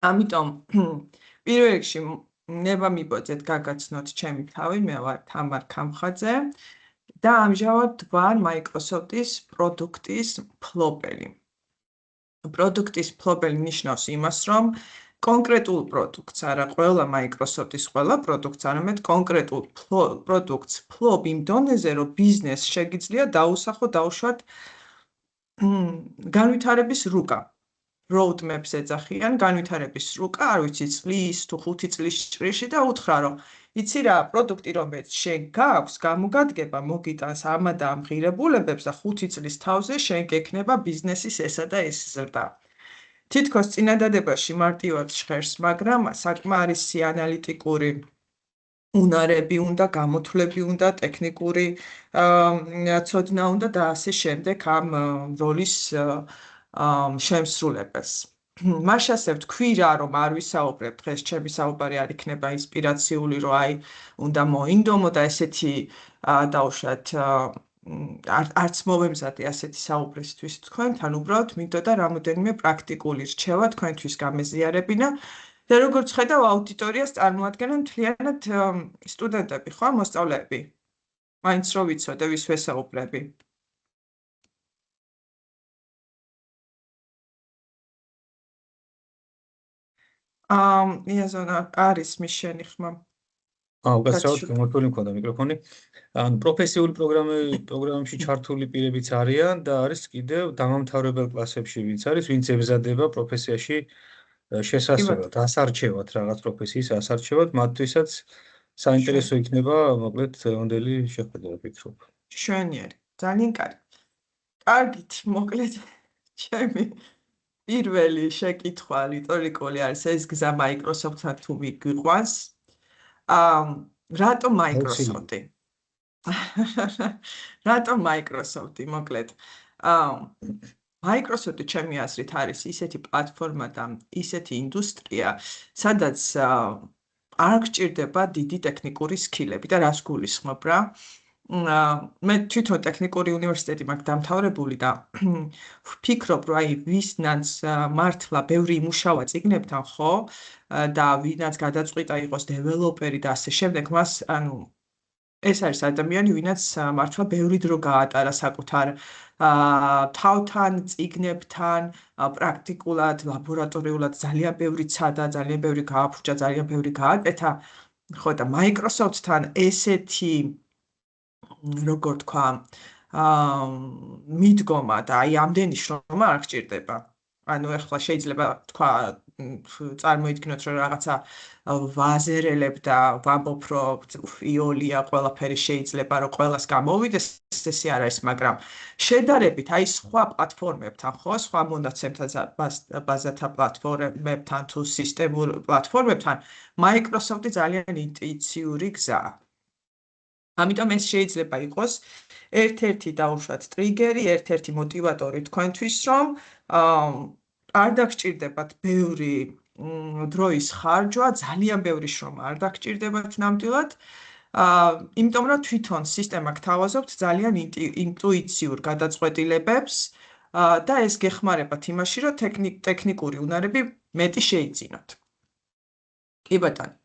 ამიტომ პირველ რიგში ნება მიბოძეთ გაგაცნოთ ჩემი თავი, მე ვარ თამარ ქამხაძე და ამჟამად ვარ Microsoft-ის პროდუქტის მფლობელი. პროდუქტის მფლობელი ნიშნავს იმას, რომ კონკრეტულ პროდუქტს, არა ყველა Microsoft-ის ყველა პროდუქტს, არამედ კონკრეტულ პროდუქტს ფლობ იმ დონეზე, რომ ბიზნესს შეგიძლია დაუსახო დაუშვათ განვითარების რუკა. roadmaps ეძახიან განვითარების რუკა, არ ვიცი, წლის თუ 5 წლის ჭრიში და უთხრა, რომ იცი რა, პროდუქტი რომელიც შენ გაქვს, გამოგადგება, მოგიტანს ამა და ამ ღირებულებებს და 5 წლის თავზე შენ გექნება ბიზნესის ესა და ეს ზრდა. თითქოს წინადადებაში მარტივად ჟღერს, მაგრამ საკმარისი ანალიტიკური უნარები უნდა, გამოთვლები უნდა, ტექნიკური ცოდნა უნდა და ასე შემდეგ ამ როლის შემსრულებელს. მას შესაძლოა ვთქვი რა, რომ არ ვისაუბრებ დღეს, ჩემი საუბარი არ იქნება ინსპირაციული, რომ აი უნდა მოინდომო და ესეთი დაუშვათ არც მოვემზადე ასეთი საუბრისთვის თქვენთან, უბრალოდ მინდოდა რამოდენიმე პრაქტიკული რჩევა თქვენთვის გამეზიარებინა და როგორც ხედავ აუდიტორიას წარმოადგენენ მთლიანად სტუდენტები, ხო, მოსწავლეები. მაინც რო ვიცოდე, ვის ვესაუბრები. იაზონა არის მის შენი ხმა. უკაცრავად გამოთვლილი მქონდა მიკროფონი. ან პროფესიული პროგრამებში ჩართული პირებიც არიან და არის კიდევ დამამთავრებელ კლასებში ვინც არის, ვინც ემზადება პროფესიაში შესასვლელად, ასარჩევად რაღაც პროფესიის ასარჩევად, მათთვისაც საინტერესო იქნება, მოკლედ, დღევანდელი შეხვედრა ვფიქრობ. შვენიერი, ძალიან კარგი. კარგით, მოკლედ, ჩემი პირველი შეკითხვა რიტორიკული არის ეს გზა Microsoft-თან თუ მიგვიყვანს. რატომ Microsoft-ი? რატომ Microsoft-ი, მოკლედ. Microsoft-ი ჩემი აზრით არის ისეთი პლატფორმა და ისეთი ინდუსტრია, სადაც არ გჭირდება დიდი ტექნიკური სკილები და რას გულისხმობ რა? მე თვითონ ტექნიკური უნივერსიტეტი მაქვს დამთავრებული და ვფიქრობ, რომ აი ვისნაც მართლა ბევრი იმუშავა წიგნებთან, ხო? და ვინაც გადაწყვიტა იყოს დეველოპერი და ასე შემდეგ, მას ანუ ეს არის ადამიანი, ვინაც მართლა ბევრი დრო გაატარა საკუთარ თავთან, წიგნებთან, პრაქტიკულად, ლაბორატორიულად ძალიან ბევრი ცადა, ძალიან ბევრი გააფუჭა, ძალიან ბევრი გააკეთა. ხო და Microsoft-თან ესეთი როგორ თქვა, მიდგომა და აი ამდენი შრომა არ გჭირდება. ანუ ახლა შეიძლება თქვა წარმოიდგინოთ, რომ რაღაცა ვაზერელებ და ვამბობ, რომ იოლია ყველაფერი შეიძლება, რომ ყველას გამოვიდეს, ესე არ არის, მაგრამ შედარებით აი სხვა პლატფორმებთან, ხო, სხვა მონაცემთა ბაზათა პლატფორმებთან თუ სისტემურ პლატფორმებთან, Microsoft-ი ძალიან ინტუიციური გზაა. ამიტომ ეს შეიძლება იყოს ერთ-ერთი დაუშვათ ტრიგერი, ერთ-ერთი მოტივატორი თქვენთვის, რომ არ დაგჭირდებათ ბევრი დროის ხარჯვა, ძალიან ბევრი შრომა არ დაგჭირდებათ ნამდვილად, იმიტომ რომ თვითონ სისტემა გთავაზობთ ძალიან ინტუიციურ გადაწყვეტილებებს და ეს გეხმარებათ იმაში, რომ ტექნიკური უნარები მეტი შეიძინოთ. კი ბატონო.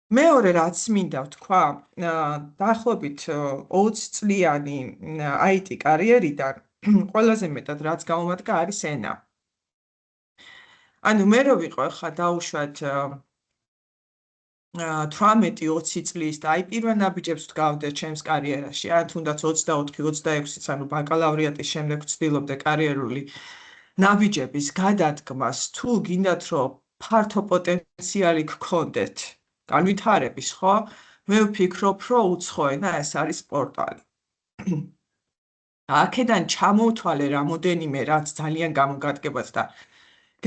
მეორე რაც მინდა ვთქვა, დაახლოებით 20 წლიანი IT კარიერიდან ყველაზე მეტად რაც გამომადგა არის ენა. ანუ მე რო ვიყო ხა დაუშვათ 18-20 წლის და აი პირველ ნაბიჯებს ვდგავდე ჩემს კარიერაში, ან თუნდაც 24-26-იც, ანუ ბაკალავრიატის შემდეგ ვცდილობდე კარიერული ნაბიჯების გადადგმას, თუ გინდათ რომ ფართო პოტენციალი გქონდეთ განვითარების, ხო? მე ვფიქრობ, რომ უცხო ენა ეს არის პორტალი. აქედან ჩამოვთვალე რამოდენიმე რაც ძალიან გამოგადგებას და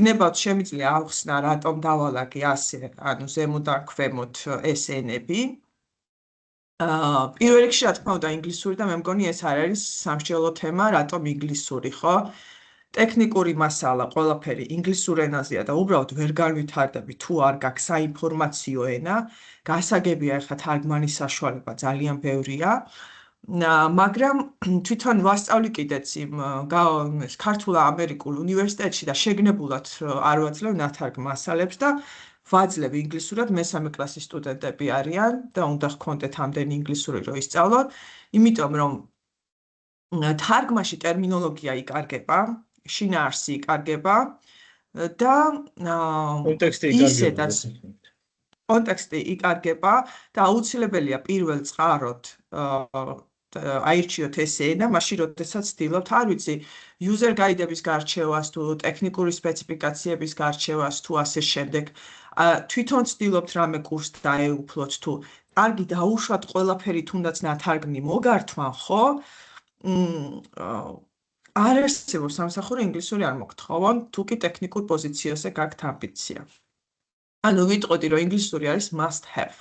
გნებავთ შემიძლია ავხსნა რატომ დავალაგე ასე, ანუ ზემოთ და ქვემოთ ეს ენები. პირველ რიგში რა თქმა უნდა ინგლისური და მე მგონი ეს არ არის სამშველო თემა, რატომ ინგლისური, ხო? ტექნიკური მასალა ყველაფერი ინგლისურ ენაზეა და უბრალოდ ვერ განვითარდები თუ არ გაქვს საინფორმაციო ენა, გასაგებია ეხლა თარგმანის საშუალება ძალიან ბევრია. მაგრამ თვითონ ვასწავლი კიდეც იმ ქართულ-ამერიკულ უნივერსიტეტში და შეგნებულად არ ვაძლევ ნათარგ მასალებს და ვაძლევ ინგლისურად მესამე კლასის სტუდენტები არიან და უნდა ჰქონდეთ ამდენი ინგლისური რომ ისწავლოთ, იმიტომ რომ თარგმაში ტერმინოლოგია იკარგება, შინაარსი იკარგება და კონტექსტი იკარგება და აუცილებელია პირველ წყაროთ აირჩიოთ ეს ენა, მაშინ როდესაც ვცდილობთ, არ ვიცი, user guide-ების გარჩევას თუ ტექნიკური სპეციფიკაციების გარჩევას თუ ასე შემდეგ. თვითონ ვცდილობთ რამე კურსს დაეუფლოთ თუ კარგი დაუშვათ ყველაფერი თუნდაც ნათარგმნი მოგართვან, ხო? არ არსებობს სამსახური ინგლისური არ მოგთხოვონ, თუ კი ტექნიკურ პოზიციაზე გაქვთ ამბიცია. ანუ ვიტყოდი, რომ ინგლისური არის must have.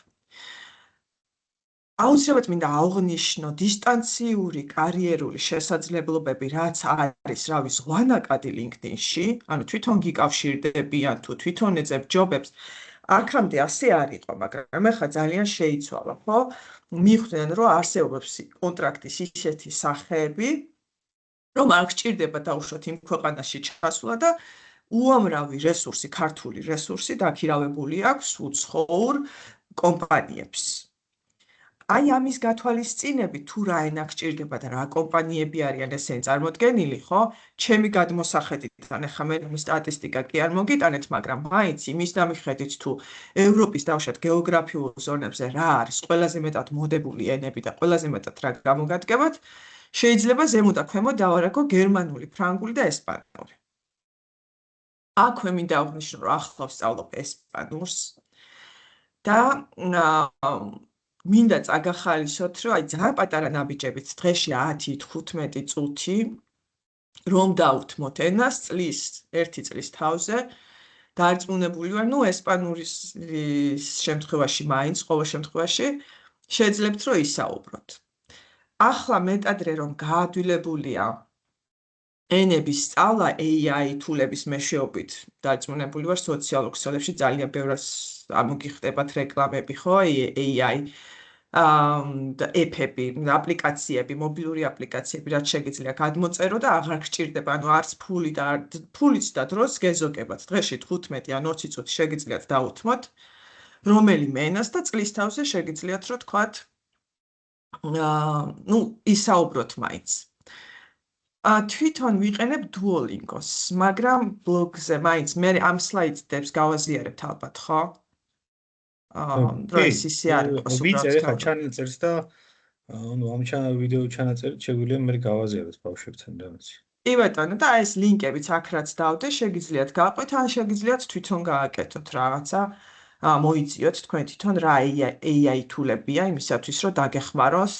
აუცილებლად მინდა აღვნიშნო დისტანციური კარიერული შესაძლებლობები, რაც არის, რავი, ზღვანაკადი LinkedIn-ში, ანუ თვითონ გიკავშირდებიან თუ თვითონ ეძებ ჯობებს. აქამდე ასე არ იყო, მაგრამ ეხლა ძალიან შეიცვალა, ხო? მიხვდნენ, რომ არსებობს კონტრაქტის ისეთი სახეები, რომ არ გჭირდება დაუშვათ იმ ქვეყანაში ჩასვლა და უამრავი რესურსი, ქართული რესურსი დაქირავებული აქვს უცხოურ კომპანიებს. აი ამის გათვალისწინებით თუ რა ენა გჭირდება და რა კომპანიები არიან ესენი წარმოდგენილი, ხო? ჩემი გადმოსახედით, ახლა მე სტატისტიკა კი არ მოგიტანეთ, მაგრამ მაინც იმის დამიხედით თუ ევროპის დავუშვათ გეოგრაფიულ ზონებზე რა არის ყველაზე მეტად მოდებული ენები და ყველაზე მეტად რა გამოგადგებათ, შეიძლება ზემოთ და ქვემოთ დავარაგო გერმანული, ფრანგული და ესპანური. აქვე მინდა აღვნიშნო, რომ ახლა ვსწავლობ ესპანურს და მინდა წაგახალისოთ, რომ აი ძალიან პატარა ნაბიჯებით დღეში 10-15 წუთი რომ დავუთმოთ ენას ერთი წლის თავზე დარწმუნებული ვარ, ესპანურის შემთხვევაში მაინც ყოველ შემთხვევაში შეძლებთ რომ ისაუბროთ. ახლა მეტადრე რომ გაადვილებულია ენების სწავლა AI თულების მეშვეობით დარწმუნებული ვარ სოციალურ ქსელებში ძალიან ბევრად ამოგიხდებათ რეკლამები, ხო, AI და ეფები, აპლიკაციები, მობილური აპლიკაციები, რაც შეგიძლია გადმოწერო და აღარ გჭირდება, ანუ არც ფულიც და დროს გეზოგებათ. დღეში 15 ან 20 წუთი შეგიძლიათ დაუთმოთ რომელიმე ენას და წლის თავზე შეგიძლიათ რომ თქვათ ისაუბროთ მაინც. თვითონ ვიყენებ Duolingo-ს, მაგრამ ბლოგზე მაინც მე ამ სლაიდებს გავაზიარებთ ალბათ, ხო? დროის ისე არ იყოს ვიწერ ხა ჩანაწერს და ამ ვიდეო ჩანაწერით შეგვიძლია მე გავაზიაროთ ბავშვებთან რამაც. კი ბატონო და ეს ლინკებიც აქ რაც დავდე შეგიძლიათ გაყვეთ ან შეგიძლიათ თვითონ გააკეთოთ რაღაცა მოიწიოთ თქვენ თვითონ რა AI თულებია იმისათვის რომ დაგეხმაროს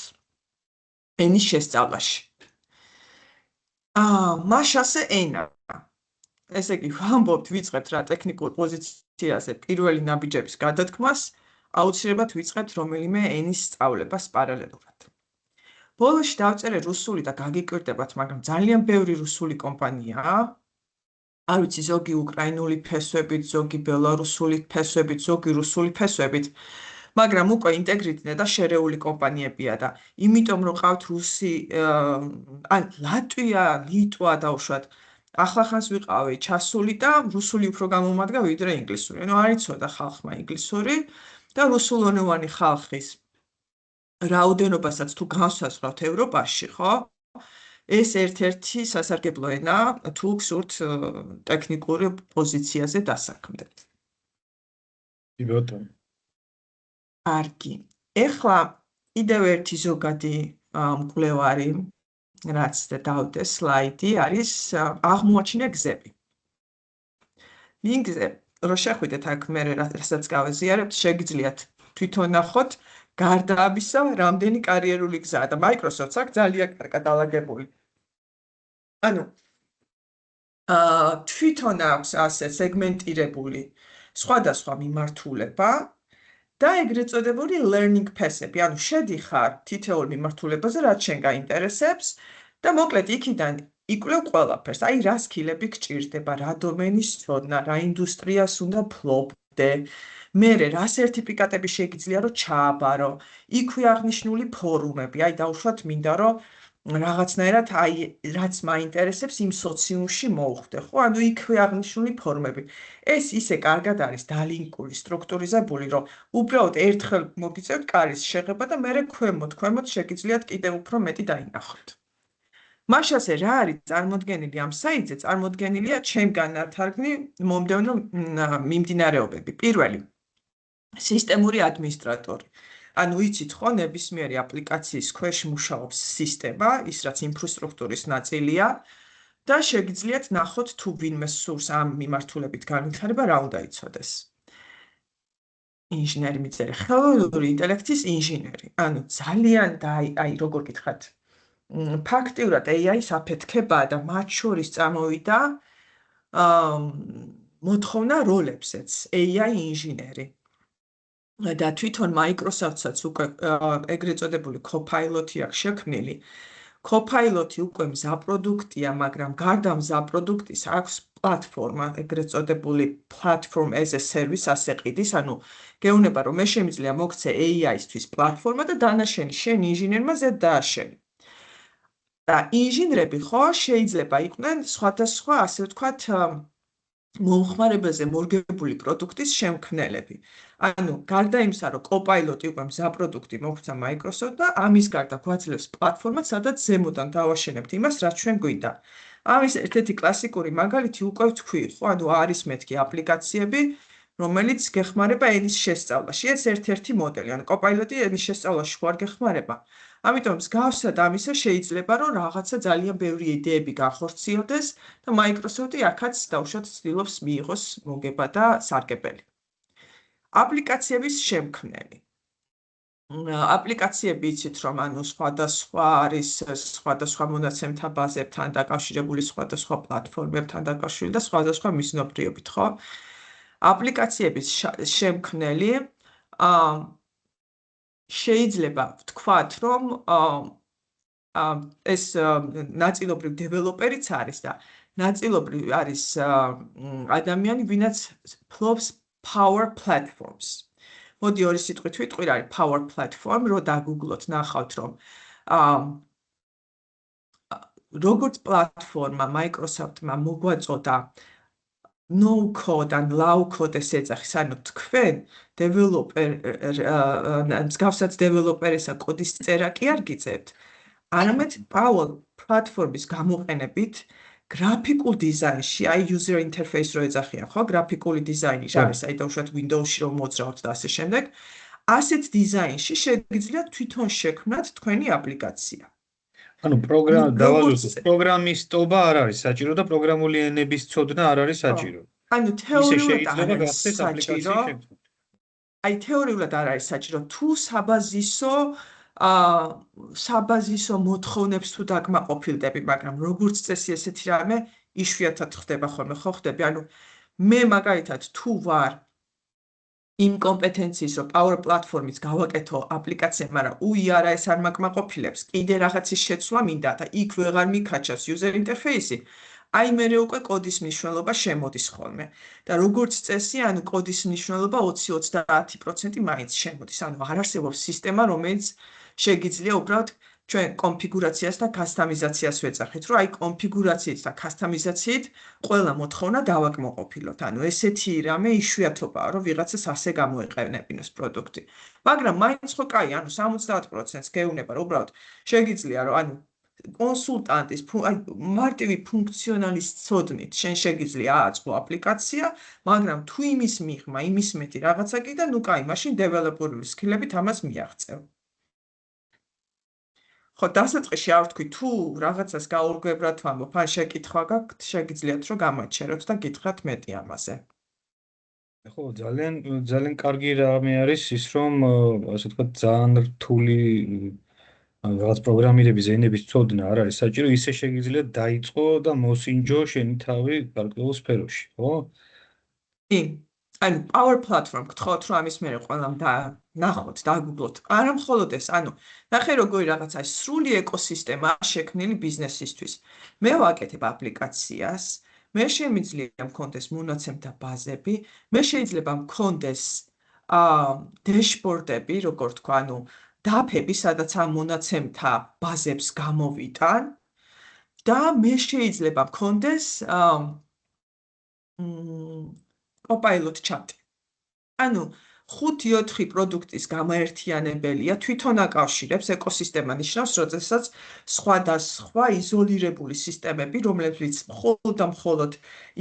ენის შესწავლაში. მაშასე ენა. ესე იგი ვამბობთ ვიწყებთ რა ტექნიკურ პოზიციაზე პირველი ნაბიჯების გადადგმას, აუცილებლად ვიწყებთ რომელიმე ენის სწავლებას პარალელურად. ბოლოში დავწერე რუსული და გაგიკვირდებათ, მაგრამ ძალიან ბევრი რუსული კომპანიაა. არ ვიცი, ზოგი უკრაინული ფესვებით, ზოგი ბელარუსული ფესვებით, ზოგი რუსული ფესვებით, მაგრამ უკვე ინტეგრირებული და შერეული კომპანიებია და იმიტომ რომ ყავთ რუსი, ან ლატვია, ლიტვა დავუშვათ, ახლახანს ვიყავი ჩასული და რუსული უფრო გამომადგა ვიდრე ინგლისური. ანუ არ იცოდა ხალხმა ინგლისური და რუსულენოვანი ხალხის რაოდენობასაც თუ განსაზღვრავთ ევროპაში, ხო? ეს ერთ-ერთი სასარგებლო ენა თუ გსურთ ტექნიკურ პოზიციაზე დასაქმდეთ. კი ბატონო. კარგი. ეხლა კიდევ ერთი ზოგადი მკვლევარი, რაც დავდე სლაიდი, არის აღმოაჩინე გზები. ლინკზე რო შეხვიდეთ აქ მე რასაც გავაზიარებთ, შეგიძლიათ თვითონ ნახოთ გარდა ამისა, რამდენი კარიერული გზაა და Microsoft-ს აქვს ძალიან კარგად დალაგებული. ანუ თვითონ აქვს ასე სეგმენტირებული სხვადასხვა მიმართულება და ეგრეთ წოდებული learning path-ები, ანუ შედიხარ თითოეულ მიმართულებაზე, რაც შენ გაინტერესებს და მოკლედ იქიდან იკვლევ ყველაფერს. აი რა სკილები გჭირდება, რა დომენის ცოდნა, რა ინდუსტრიას უნდა ფლობდე მოხდე, მერე რა სერტიფიკატები შეგიძლია რომ ჩააბარო, იქვე აღნიშნული ფორუმები, აი დაუშვათ მინდა რომ რაღაცნაირად აი რაც მაინტერესებს იმ სოციუმში მოვხვდე, ხო? ანუ იქვე აღნიშნული ფორმები. ეს ისე კარგად არის დალინკული, სტრუქტურიზებული, რომ უბრალოდ ერთხელ მოგიწევთ კარის შეღება და მერე ქვემოთ შეგიძლიათ კიდევ უფრო მეტი დაინახოთ. მაშასე რა არის წარმოდგენილი ამ საიტზე? წარმოდგენილია ჩემგან ნათარგმნი მომდევნო მიმდინარეობები. პირველი, სისტემური ადმინისტრატორი. ანუ იცით ხო, ნებისმიერი აპლიკაციის ქვეშ მუშაობს სისტემა, ის რაც ინფრასტრუქტურის ნაწილია და შეგიძლიათ ნახოთ თუ ვინმე სურს ამ მიმართულებით განვითარება რა უნდა იცოდეს. ინჟინერი მიწერე, ხელოვნური ინტელექტის ინჟინერი. ანუ ძალიან და აი როგორ გითხრათ, ფაქტიურად AI-ს აფეთქება და მათ შორის წამოვიდა მოთხოვნა როლებზეც AI ინჟინერი. და თვითონ Microsoft-საც უკვე ეგრეთ წოდებული Copilot-ი აქვს შექმნილი. Copilot-ი უკვე მზაპროდუქტია, მაგრამ გარდა მზაპროდუქტის აქვს პლატფორმა, ეგრეთ წოდებული Platform as a Service, ასე ყიდის, ანუ გეუბნება რომ მე შემიძლია მოგცე AI-ისთვის პლატფორმა და დანაშენი შენ ინჟინერმა ზედ დააშენი. და ინჟინრები ხო შეიძლება იყვნენ სხვადასხვა, ასე ვთქვათ, მომხმარებელზე მორგებული პროდუქტის შემქმნელები. ანუ გარდა იმისა, რომ Copilot-ი უკვე მზაპროდუქტი მოგვცა Microsoft და ამის გარდა გვაძლევს პლატფორმა, სადაც ზემოდან დავაშენებთ იმას, რაც ჩვენ გვინდა. ამის ერთ-ერთი კლასიკური მაგალითი უკვე ვთქვი, ხო, ანუ არის მეთქი აპლიკაციები, რომელიც გეხმარება ენის შესწავლაში. ეს ერთ-ერთი მოდელი, ანუ Copilot-ი ენის შესწავლაში ხო არ გეხმარება. ამიტომ მსგავსად ამისა შეიძლება რომ რაღაცა ძალიან ბევრი იდეები გახორციელდეს და Microsoft-ი აქაც დაუშვათ ცდილობს მიიღოს მოგება და სარგებელი. აპლიკაციების შემქმნელი. აპლიკაციები იცით რომ ანუ სხვადასხვა არის სხვადასხვა მონაცემთა ბაზებთან დაკავშირებული, სხვადასხვა პლატფორმებთან დაკავშირებული და სხვადასხვა მიზნობრიობით, ხო? აპლიკაციების შემქმნელი შეიძლება ვთქვათ, რომ ეს ნაწილობრივ დეველოპერიც არის და ნაწილობრივ არის ადამიანი, ვინაც ფლობს Power Platforms. მოდი ორი სიტყვით ვიტყვი რა არის Power Platform, რო დაგუგლოთ ნახავთ რომ როგორც პლატფორმა Microsoft-მა მოგვაწოდა no code and low code ეს ეძახის, ანუ თქვენ დეველოპერ მსგავსად დეველოპერისა კოდის წერა კი არ გიწევთ, არამედ Power Platform-ის გამოყენებით გრაფიკულ დიზაინში, აი user interface რო ეძახიან, ხო, გრაფიკული დიზაინი არის, აი დავუშვათ Windows-ში რომ მოძრავთ და ასე შემდეგ, ასეთ დიზაინში შეგიძლიათ თვითონ შექმნათ თქვენი აპლიკაცია. ანუ პროგრამისტობა არ არის საჭირო და პროგრამული ენების ცოდნა არ არის საჭირო. ანუ თეორიულად არ არის საჭირო. აი თეორიულად არ არის საჭირო, თუ საბაზისო მოთხოვნებს თუ დაკმაყოფილდები, მაგრამ როგორც წესი ესეთი რამე იშვიათად ხდება ხოლმე, ხო ხდები? ანუ მე მაგალითად თუ ვარ იმ კომპეტენციის, რომ Power Platform-ից გავაკეთო აპლიკაცია, მაგრამ უიარა ეს არ მაკმაყოფილებს, კიდე რაღაცის შეცვლა მინდა და იქ ვეღარ მიქაჩავს user interface-ი, აი მერე უკვე კოდის მნიშვნელობა შემოდის ხოლმე. და როგორც წესი, ანუ კოდის მნიშვნელობა 20-30% მაინც შემოდის. ანუ არ არსებობს სისტემა, რომელიც შეგიძლია უბრალოდ ჩვენ კონფიგურაციას და კასტამიზაციას ვეძახით, რომ აი კონფიგურაციით და კასტამიზაციით ყველა მოთხოვნა დავაკმაყოფილოთ. ანუ ესეთი რამე იშვიათობაა, რომ ვიღაცას ასე გამოეყენებინოს პროდუქტი. მაგრამ მაინც ხო კაი, ანუ 70%-ს გეუბნება, რომ უბრალოდ შეგიძლია, რომ ანუ კონსულტანტის მარტივი ფუნქციონალის ცოდნით შენ შეგიძლია ააწყო აპლიკაცია, მაგრამ თუ იმის მიღმა, იმის მეტი რაღაცა კი და ნუ კაი, მაშინ დეველოპერული სკილებით ამას მიაღწევ. ხო, დასაწყისში არ ვთქვი, თუ რაღაცას გაურკვევრად ვამბობ, ან შეკითხვა გაქვთ, შეგიძლიათ რომ გამოიჩეროთ და გითხრათ მეტი ამაზე. ხო, ძალიან კარგი რამე არის ის, რომ ასე ვთქვათ, ძალიან რთული რაღაც პროგრამირების ენების ცოდნა არ არის საჭირო, ისე შეგიძლია დაიწყო და მოსინჯო შენი თავი გარკვეულ სფეროში, ხო? კი. ანუ Power Platform გთხოვთ რომ ამის მერე ყველამ ნახოთ, დაგუგლოთ. არა მხოლოდ ეს, ანუ ნახე როგორი რაღაცა სრული ეკოსისტემა შექმნილი ბიზნესისთვის. მე ვაკეთებ აპლიკაციას, მე შემიძლია მქონდეს მონაცემთა ბაზები, მე შეიძლება მქონდეს დეშბორდები, როგორ თქვა, ანუ დაფები, სადაც ამ მონაცემთა ბაზებს გამოვიტან და მე შეიძლება მქონდეს კოპაილოტ ჩატი. ანუ 5-4 პროდუქტის გამაერთიანებელია, თვითონ აკავშირებს ეკოსისტემა ნიშნავს, როდესაც სხვადასხვა იზოლირებული სისტემები, რომლებიც მხოლოდ და მხოლოდ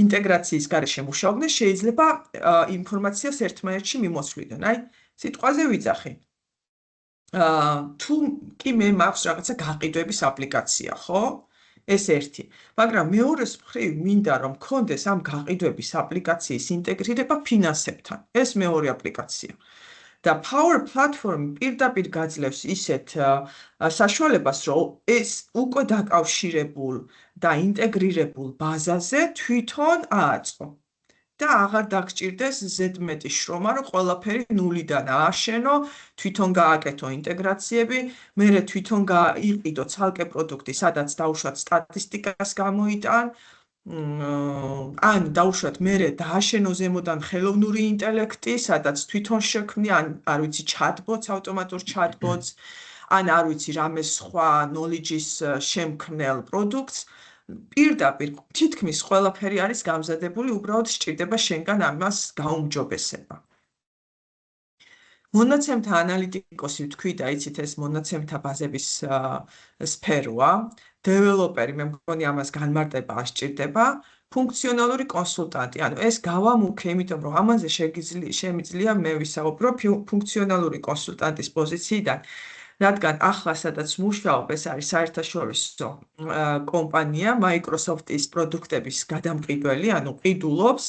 ინტეგრაციის გარეშე მუშაობდნენ, შეიძლება ინფორმაციას ერთმანეთში მიმოცვლიდან. აი, სიტყვაზე ვიძახი. თუ კი მე მაქვს რაღაცა გაყიდვების აპლიკაცია, ხო? ეს ერთი. მაგრამ მეორეს მხრივ მინდა რომ მქონდეს ამ გაყიდვების აპლიკაციის ინტეგრირება ფინანსებთან. ეს მეორე აპლიკაცია. და Power Platform პირდაპირ გაძლევს ისეთ საშუალებას, რომ ეს უკვე დაკავშირებულ და ინტეგრირებულ ბაზაზე თვითონ ააწყო. და აღარ დაგჭირდეს ზედმეტი შრომა, რომ ყველაფერი ნულიდან ააშენო, თვითონ გააკეთო ინტეგრაციები, მერე თვითონ გაიყიდო ცალკე პროდუქტი, სადაც დაუშვათ სტატისტიკას გამოიტან, ან დაუშვათ მერე დააშენო ზემოდან ხელოვნური ინტელექტი, სადაც თვითონ შექმნი, ან არ ვიცი ჩატბოტს, ავტომატურ ჩატბოტს, ან არ ვიცი რამე სხვა knowledge-ის შემქმნელ პროდუქტს. პირდაპირ თითქმის ყველაფერი არის გამზადებული, უბრალოდ სჭირდება შენგან ამას გაუმჯობესება. მონაცემთა ანალიტიკოსი ვთქვი და იცით ეს მონაცემთა ბაზების სფეროა. დეველოპერი მე მგონი ამას განმარტება არ სჭირდება. ფუნქციონალური კონსულტანტი, ანუ ეს გავამუქე, იმიტომ რომ ამაზე შემიძლია მე ვისაუბრო ფუნქციონალური კონსულტანტის პოზიციიდან. რადგან ახლა სადაც მუშაობ, ეს არის საერთაშორისო კომპანია, Microsoft-ის პროდუქტების გადამყიდველი, ანუ ყიდულობს,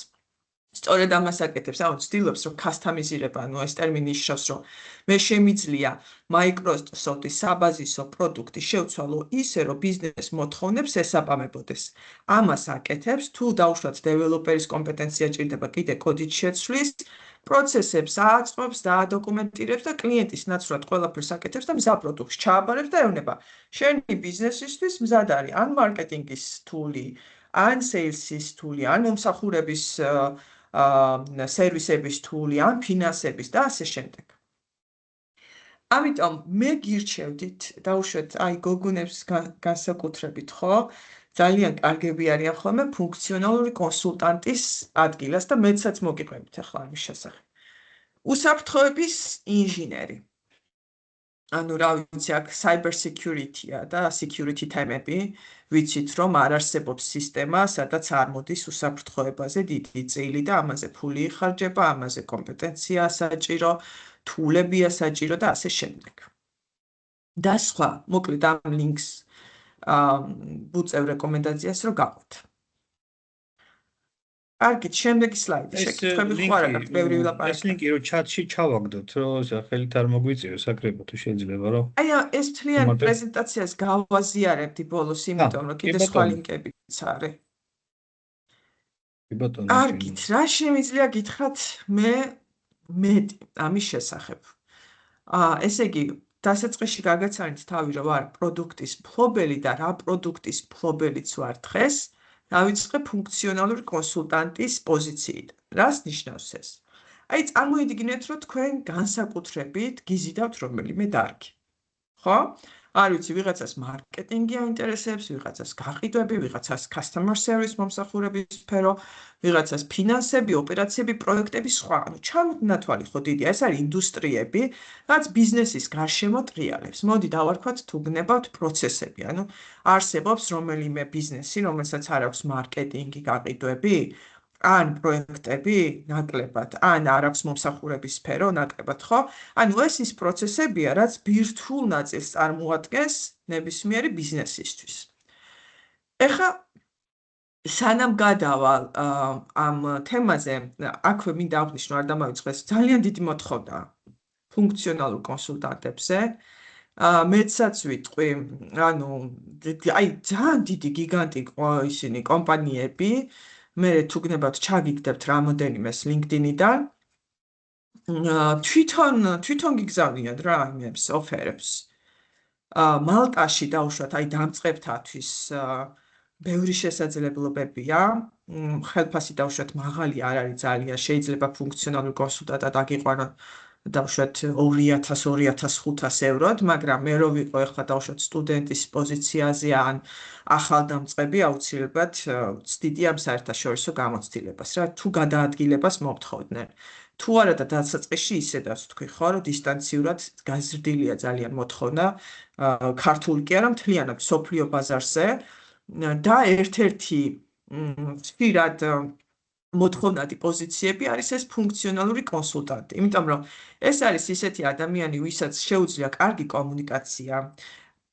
სწორედ ამას აკეთებს, ანუ ცდილობს, რომ customization, ანუ ეს ტერმინი ნიშნავს, რომ მე შემიძლია Microsoft-ის საბაზისო პროდუქტი შევცვალო ისე, რომ ბიზნეს მოთხოვნებს ესაბამებოდეს. ამას აკეთებს, თუ დაუშვათ დეველოპერის კომპეტენცია ჭირდება კიდე კოდით შეცვლის, პროცესებს აწყობს და ადოკუმენტირებს და კლიენტის ნაცვლად ყველაფერს აკეთებს და მზა პროდუქტს ჩააბარებს და ეუბნება, შენი ბიზნესისთვის მზად არის ან მარკეტინგის თული, ან სეილსის თული, ან მომსახურების სერვისების თული, ან ფინანსების და ასე შემდეგ. ამიტომ მე გირჩევდით, დაუშვათ, აი გოგონებს განსაკუთრებით, ხო? ძალიან კარგები არიან ხოლმე ფუნქციონალური კონსულტანტის ადგილას და მეცაც მოგიყვებით ახლა ამის შესახებ. უსაფრთხოების ინჟინერი. ანუ რა ვიცი, აქ cyber security-ა და security თემები, ვიცით რომ არ არსებობს სისტემა, სადაც არ მოდის უსაფრთხოებაზე დიდი წილი და ამაზე ფული იხარჯება, ამაზე კომპეტენცია საჭირო, თულებია საჭირო და ასე შემდეგ. და სხვა, მოკლედ ამ ლინკს ვუწევ რეკომენდაციას რომ გაყვეთ. კარგით, შემდეგი სლაიდი, შეკითხვები ხო არ აქვს, ბევრი ვილაპარაკე. ეს ლინკი რომ ჩატში ჩავაგდოთ, რომ ხელით არ მოგვიწევს აკრებო თუ შეიძლება რომ. აი ეს მთლიან პრეზენტაციას გავაზიარებდი ბოლოს, იმიტომ რომ კიდე სხვა ლინკებიც არის. კი ბატონო. კარგით, რა შემიძლია გითხრათ მე მეტი ამის შესახებ. ესე იგი, დასაწყისში გაგაცანით თავი რომ ვარ პროდუქტის მფლობელი და რა პროდუქტის მფლობელიც ვარ დღეს, დავიწყე ფუნქციონალური კონსულტანტის პოზიციიდან. რას ნიშნავს ეს? აი წარმოიდგინეთ, რომ თქვენ განსაკუთრებით გიზიდავთ რომელიმე დარგი. ხო? არ ვიცი, ვიღაცას მარკეტინგი აინტერესებს, ვიღაცას გაყიდვები, ვიღაცას customer service მომსახურების სფერო, ვიღაცას ფინანსები, ოპერაციები, პროექტები, სხვა. ანუ ჩამონათვალი ხო დიდია, ეს არის ინდუსტრიები, რაც ბიზნესის გარშემო ტრიალებს. მოდი დავარქვათ თუ გნებავთ პროცესები, ანუ არსებობს რომელიმე ბიზნესი, რომელსაც არ აქვს მარკეტინგი, გაყიდვები, ან პროექტები ნაკლებად, ან არ აქვს მომსახურების სფერო ნაკლებად, ხო? ანუ ეს ის პროცესებია, რაც ბირთვულ ნაწილს წარმოადგენს ნებისმიერი ბიზნესისთვის. ეხლა სანამ გადავალ ამ თემაზე, აქვე მინდა აღნიშნო, არ დამავიწყდეს, ძალიან დიდი მოთხოვნა ფუნქციონალურ კონსულტანტებზე. მეცაც ვიტყვი, ანუ აი ძალიან დიდი გიგანტი ისინი კომპანიები, მე თუ გნებავთ ჩაგიგდებთ რამოდენიმეს LinkedIn-იდან. თვითონ გიგზავნიათ რა იმებს, ოფერებს. მალტაში დაუშვათ, აი დამწყებთათვის ბევრი შესაძლებლობებია. ხელფასი დავუშვათ მაღალი არ არის ძალიან, შეიძლება ფუნქციონალური კონსულტანტად აგიყვანონ დავუშვათ 2000-2500 ევროდ, მაგრამ მე რო ვიყო ეხლა დავუშვათ სტუდენტის პოზიციაზე ან ახალდამწყები აუცილებლად ვცდიდი ამ საერთაშორისო გამოცდილებას, რა თუ გადაადგილებას მომთხოვდნენ. თუ არა და დასაწყისში ისედაც თქვი ხო, რომ დისტანციურად გაზრდილია ძალიან მოთხოვნა, ქართული კი არა, მთლიანად სოფლიო ბაზარზე და ერთ-ერთი ხშირად მოთხოვნადი პოზიციები არის ეს ფუნქციონალური კონსულტანტი, იმიტომ რომ ეს არის ისეთი ადამიანი, ვისაც შეუძლია კარგი კომუნიკაცია,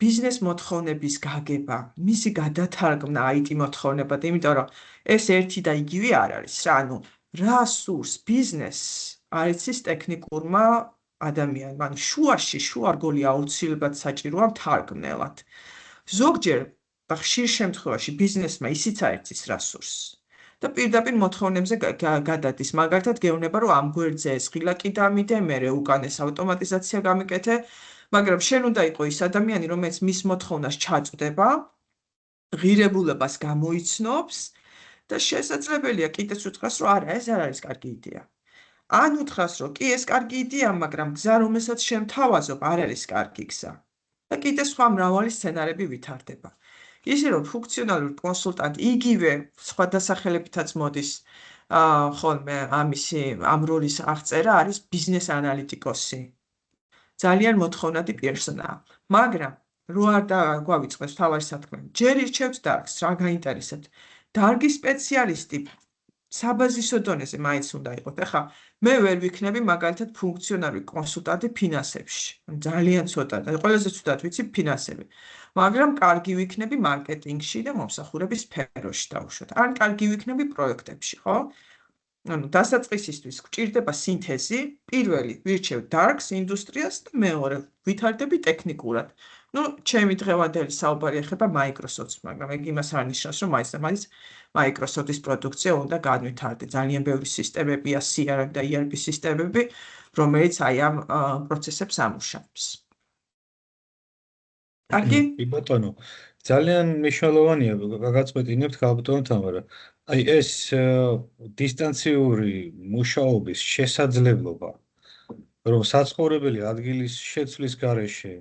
ბიზნეს მოთხოვნების გაგება, მისი გადათარგმნა IT მოთხოვნებად, იმიტომ რომ ეს ერთი და იგივე არ არის რა, ანუ რა სურს ბიზნესს არ იცის ტექნიკურმა ადამიანმა, ანუ შუარგოლი აუცილებლად საჭიროა მთარგმნელად. ზოგჯერ და ხშირ შემთხვევაში ბიზნესმა ისიც არ იცის რა სურს. და პირდაპირ მოთხოვნებზე გადადის, მაგალითად გეუბნება, რომ ამ გვერდზე ეს ღილაკი დამიდე, მერე უკანეს ავტომატიზაცია გამიკეთე, მაგრამ შენ უნდა იყო ის ადამიანი, რომელიც მის მოთხოვნას ჩაწვდება, ღირებულებას გამოიცნობს და შესაძლებელია კიდეც უთხრას, რომ არა, ეს არ არის კარგი იდეა. ან უთხრას, რომ კი ეს კარგი იდეა, მაგრამ გზა, რომელსაც შემთავაზობ, არ არის კარგი გზა. და კიდე სხვა მრავალი სცენარები ვითარდება. ისე რომ ფუნქციონალური კონსულტანტი იგივე სხვა დასახელებითაც მოდის ხოლმე ამ როლის აღწერა არის ბიზნეს ანალიტიკოსი. ძალიან მოთხოვნადი პერსონაა, მაგრამ რო არ გვავიწყდეს თავარი სათქმელი, ჯერ ირჩევთ დარგს, რა გაინტერესებთ. დარგის სპეციალისტი საბაზისო დონეზე მაინც უნდა იყოთ. ახლა მე ვერ ვიქნები მაგალითად ფუნქციონალური კონსულტანტი ფინანსებში. ძალიან ცოტა და ყველაზე ცუდად ვიცი ფინანსები. მაგრამ კარგი ვიქნები მარკეტინგში და მომსახურების სფეროში დავუშვათ. ან კარგი ვიქნები პროექტებში, ხო? ანუ დასაწყისისთვის გვჭირდება სინთეზი, პირველი ვირჩევ დარგს, ინდუსტრიას და მეორე ვითარდები ტექნიკურად. ჩემი დღევანდელი საუბარი ეხება Microsoft-ს, მაგრამ ეგ იმას არ ნიშნავს, რომ მაინც და მაინც Microsoft-ის პროდუქცია უნდა განვითარდე. ძალიან ბევრი სისტემებია, CRM და ERP სისტემები, რომელიც აი ამ პროცესებს ამუშავებს. კარგი? კი ბატონო, ძალიან მნიშვნელოვანია გაგაწყვეტინებთ ქალბატონო თამარა. აი ეს დისტანციური მუშაობის შესაძლებლობა, რომ საცხოვრებელი ადგილის შეცვლის გარეშე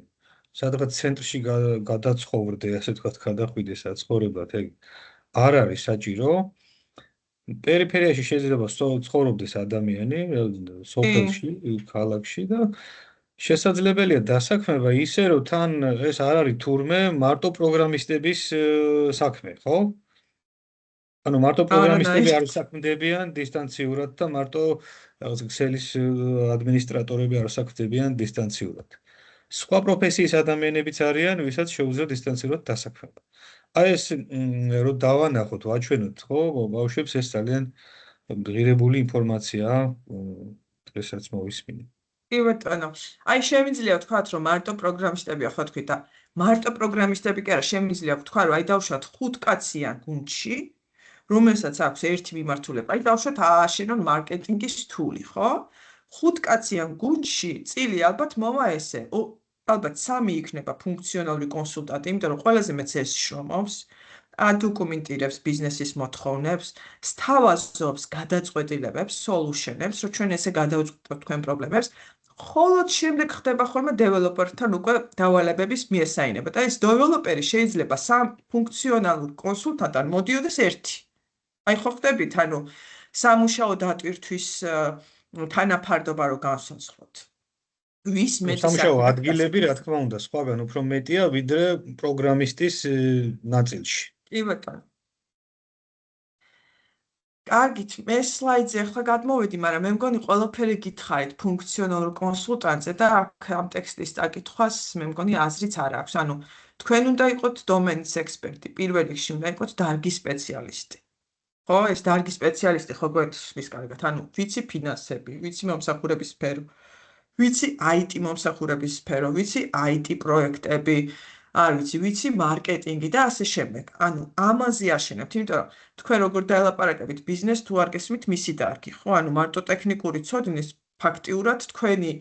სადღაც ცენტრში გადაცხოვრდე, ასე ვთქვათ, გადახვიდე საცხოვრებლად, ეგ არ არის საჭირო. პერიფერიაში შეიძლება ცხოვრობდეს ადამიანი, სოფელში, ქალაქში და შესაძლებელია დასაქმება ისე, რომ თან ეს არ არის თურმე მარტო პროგრამისტების საქმე, ხო? ანუ მარტო პროგრამისტები არ საქმდებიან დისტანციურად და მარტო რაღაც Excel-ის ადმინისტრატორები არ საქმდებიან დისტანციურად. სხვა პროფესიის ადამიანებიც არიან, ვისაც შეუძლია დისტანციურად დასაქმება. აი ეს რო დავანახოთ, ვაჩვენოთ, ხო, ბავშვებს ეს ძალიან ღირებული ინფორმაციაა, დღესაც მოვისმინე. კი ბატონო. აი შემიძლია ვთქვათ, რომ მარტო პროგრამისტებია, ხო თქვი და მარტო პროგრამისტები კი არა, შემიძლია ვთქვა, რომ აი დავუშვათ 5 კაციან გუნდში, რომელსაც აქვს ერთი მიმართულება. აი დავუშვათ ააშენონ მარკეტინგის თული, ხო? 5 კაციან გუნდში წილი ალბათ მოვა ესე. ალბათ 3 იქნება ფუნქციონალური კონსულტანტი, იმიტომ რომ ყველაზე მეც ეს შრომობს, ადოკუმენტირებს ბიზნესის მოთხოვნებს, სთავაზობს გადაწყვეტილებებს, სოლუშენებს, რომ ჩვენ ესე გადავწყვეტოთ თქვენ პრობლემებს. ხოლოდ შემდეგ ხდება ხოლმე დეველოპერთან უკვე დავალებების მიესაინება და ეს დეველოპერი შეიძლება სამ ფუნქციონალურ კონსულტანტთან მოდიოდეს ერთი. აი ხო ხდებით, ანუ სამუშაო დატვირთვის თანაფარდობა რო განსაზღვროთ. ვის მეტი სამუშაო ადგილები, რა თქმა უნდა, სხვაგან უფრო მეტია, ვიდრე პროგრამისტის ნაწილში. კი ბატონო. კარგით, მე სლაიდზე ახლა გადმოვედი, მაგრამ მე მგონი ყველაფერი გითხარით ფუნქციონალურ კონსულტანტზე და აქ ამ ტექსტის წაკითხვას მე მგონი აზრიც არ აქვს. ანუ თქვენ უნდა იყოთ დომენის ექსპერტი, პირველ რიგში უნდა იყოთ დარგის სპეციალისტი. ხო, ეს დარგის სპეციალისტი ხო გვეთვლის კარგად, ანუ ვიცი ფინანსები, ვიცი მომსახურების სფერო, ვიცი IT მომსახურების სფერო, ვიცი IT პროექტები, არ ვიცი მარკეტინგი და ასე შემდეგ. ანუ ამაზე აშენებთ, იმიტომ რომ თქვენ როგორ დაელაპარაკებით ბიზნეს თუ არ გესმით მისი დარგი, ხო? ანუ მარტო ტექნიკური ცოდნის ფაქტიურად თქვენი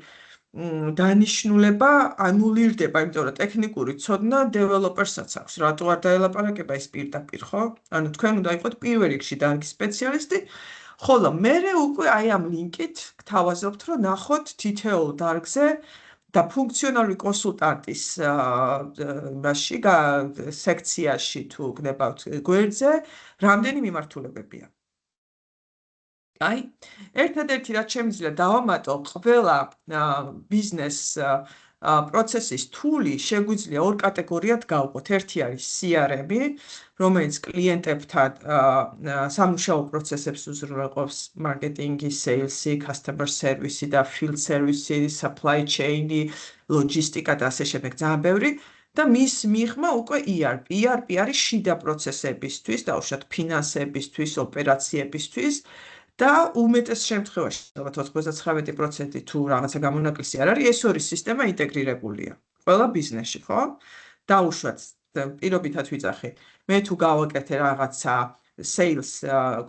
დანიშნულება ანულირდება, იმიტომ რომ ტექნიკური ცოდნა დეველოპერსაც აქვს. რატო არ დაელაპარაკება ის პირდაპირ, ხო? ანუ თქვენ უნდა იყოთ პირველ რიგში დარგის სპეციალისტი, ხოლო მერე უკვე აი ამ ლინკით გთავაზობთ, რომ ნახოთ თითოეულ დარგზე და ფუნქციონალური კონსულტანტის მასში სექციაში თუ გნებავთ გვერდზე, რამდენი მიმართულებებია. აი, ერთადერთი რაც შემიძლია დავამატო, ყველა ბიზნეს პროცესის თული შეგვიძლია ორ კატეგორიად გავყოთ. ერთი არის CRM-ი, რომელიც კლიენტებთან სამუშაო პროცესებს უზრუნველყოფს, მარკეტინგი, სეილსი, customer service-ი და field service-ი, supply chain-ი, ლოჯისტიკა და ასე შემდეგ, ძალიან ბევრი. და მის მიღმა უკვე ERP. ERP არის შიდა პროცესებისთვის, დაუშვათ ფინანსებისთვის, ოპერაციებისთვის. და უმეტეს შემთხვევაში, ალბათ 99% თუ რაღაცა გამონაკლისი არ არის, ეს ორი სისტემა ინტეგრირებულია. ყველა ბიზნესში, ხო? დაუშვათ, პირობითად ვიძახი, მე თუ გავაკეთე რაღაცა sales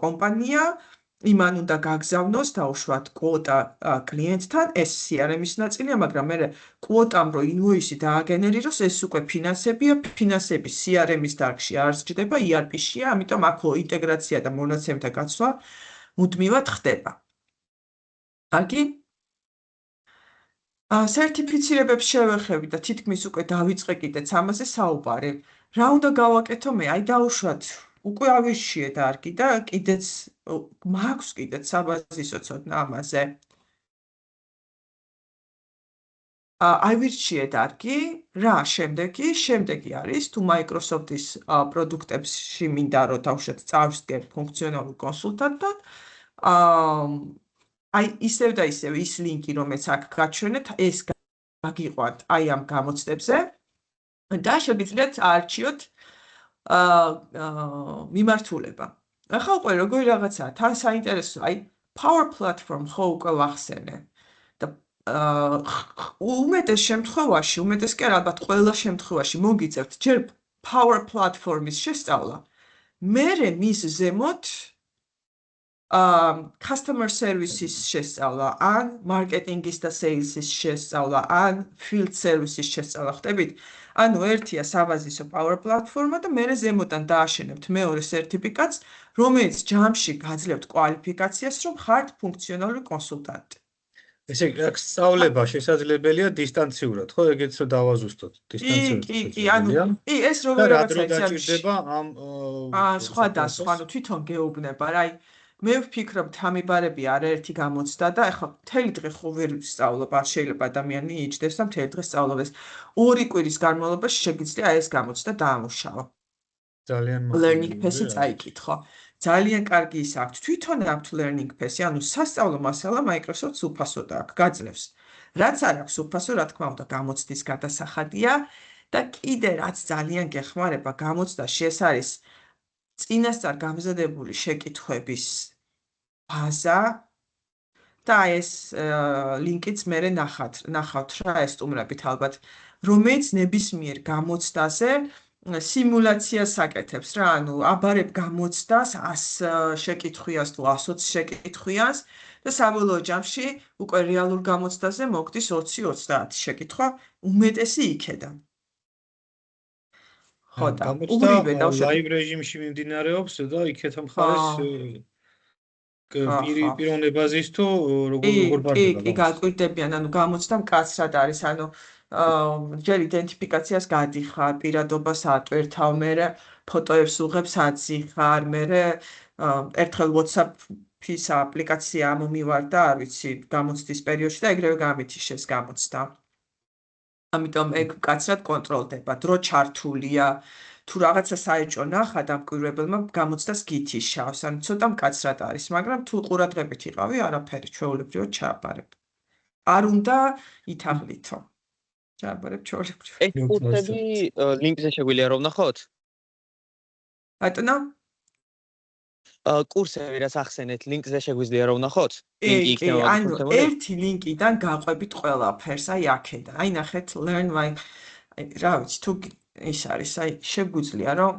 კომპანია, იმან უნდა გაგზავნოს დაუშვათ კვოტა კლიენტთან, ეს CRM-ის ნაწილია, მაგრამ მე კვოტამ რო ინვოისი დააგენერიროს, ეს უკვე ფინანსებია, ფინანსები CRM-ის დარგში არ სჭდება, ERP-შია, ამიტომ აქ ინტეგრაცია და მონაცემთა გაცვლა მუდმივად ხდება. კარგი? სერტიფიცირებებს შევეხები და თითქმის უკვე დავიწყე კიდეც ამაზე საუბარი. რა უნდა გავაკეთო მე? აი დაუშვათ, უკვე ავირჩიე დარგი და კიდეც მაქვს კიდეც საბაზისო ცოდნა ამაზე. ავირჩიე დარგი, რა შემდეგი? შემდეგი არის, თუ Microsoft-ის პროდუქტებში მინდა რომ დავუშვათ წავსდგე ფუნქციონალურ კონსულტანტად, აი ისევ და ისევ ის ლინკი, რომელიც აქ გაჩვენეთ, ეს გაგიყვანთ აი ამ გამოცდებზე და შეგიძლიათ აარჩიოთ მიმართულება. ახლა უკვე როგორი რაღაცაა, თან საინტერესო, აი Power Platform ხო უკვე ვახსენე და უმეტეს შემთხვევაში, უმეტეს კი არა, ალბათ ყველა შემთხვევაში მოგიწევთ ჯერ Power Platform-ის შესწავლა, მერე მის ზემოთ customer service-ის შესწავლა, ან მარკეტინგის და sales-ის შესწავლა, ან field service-ის შესწავლა, ხტებით? ანუ ერთია საბაზისო Power Platform-ა და მერე ზემოდან დააშენებთ მეორე სერტიფიკატს, რომელიც ჯამში გაძლევთ კვალიფიკაციას, რომ ხართ ფუნქციონალური კონსულტანტი. ესე იგი, აქ სწავლება შესაძლებელია დისტანციურად, ხო? ეგეც რომ დავაზუსტოთ, დისტანციურად. კი, ანუ ეს როგორ რაღაცა დაჭირდება ამ სხვა და სხვა, ანუ თვითონ გეუბნება რა, აი მე ვფიქრობ, თამიბარები არაერთი გამოცდა და ეხლა მთელი დღე ხო ვერ ვსწავლობ, არ შეიძლება ადამიანი იჯდეს და მთელი დღე სწავლობდეს. ორი კვირის განმავლობაში შეგიძლია ეს გამოცდა დაამუშავო. ძალიან learning pass-ი წაიკითხო. ძალიან კარგი ის აქვთ. თვითონ აქვთ learning pass-ი, ანუ სასწავლო მასალა Microsoft-ს უფასოდ აქვს, გაძლევს. რაც არ აქვს უფასო, რა თქმა უნდა, გამოცდის გადასახადია და კიდე რაც ძალიან გეხმარება გამოცდაში, ეს არის წინასწარ გამზადებული შეკითხვების ბაზა და ეს ლინკიც მერე ნახავთ რა, ეს სტუმრებით ალბათ, რომელიც ნებისმიერ გამოცდაზე სიმულაციას აკეთებს რა, ანუ აბარებ გამოცდას 100 შეკითხვიას თუ 120 შეკითხვიას და საბოლოო ჯამში უკვე რეალურ გამოცდაზე მოგდის 20-30 შეკითხვა, უმეტესი იქედან. ხო და ურივე ლაივ რეჟიმში მიმდინარეობს და იქეთ მხარეს პიროვნებაზის თუ როგორ ბარდება? კი, გაკვირდებიან, ანუ გამოცდა მკაცრად არის, ანუ ჯერ იდენტიფიკაციას გადიხარ, პირადობას ატვირთავ, მერე ფოტოებს უღებს აციხარ, მერე ერთხელ WhatsApp-ის აპლიკაცია მომივარ და არ ვიცი, გამოცდის პერიოდში და ეგრევე გამითიშეს გამოცდა. ამიტომ ეგ მკაცრად კონტროლდება, დრო ჩართულია, თუ რაღაცა საეჭვო ნახა დამკვირვებელმა გამოცდას გითიშავს, ანუ ცოტა მკაცრად არის, მაგრამ თუ ყურადღებით იყავი, არაფერი ჩვეულებრივად ჩააბარებ. არ უნდა ითაღლითო. ჩააბარებ ჩვეულებრივად. ეს კურსები ლინკზე შეგვიძლია რომ ნახოთ? ბატონო? კურსები რაც ახსენეთ, ლინკზე შეგვიძლია რომ ნახოთ? კი, ანუ ერთი ლინკიდან გაყვებით ყველაფერს, აი აქედან. აი ნახეთ, learn by რა ვიცი, თუ ის არის, აი შეგვიძლია რომ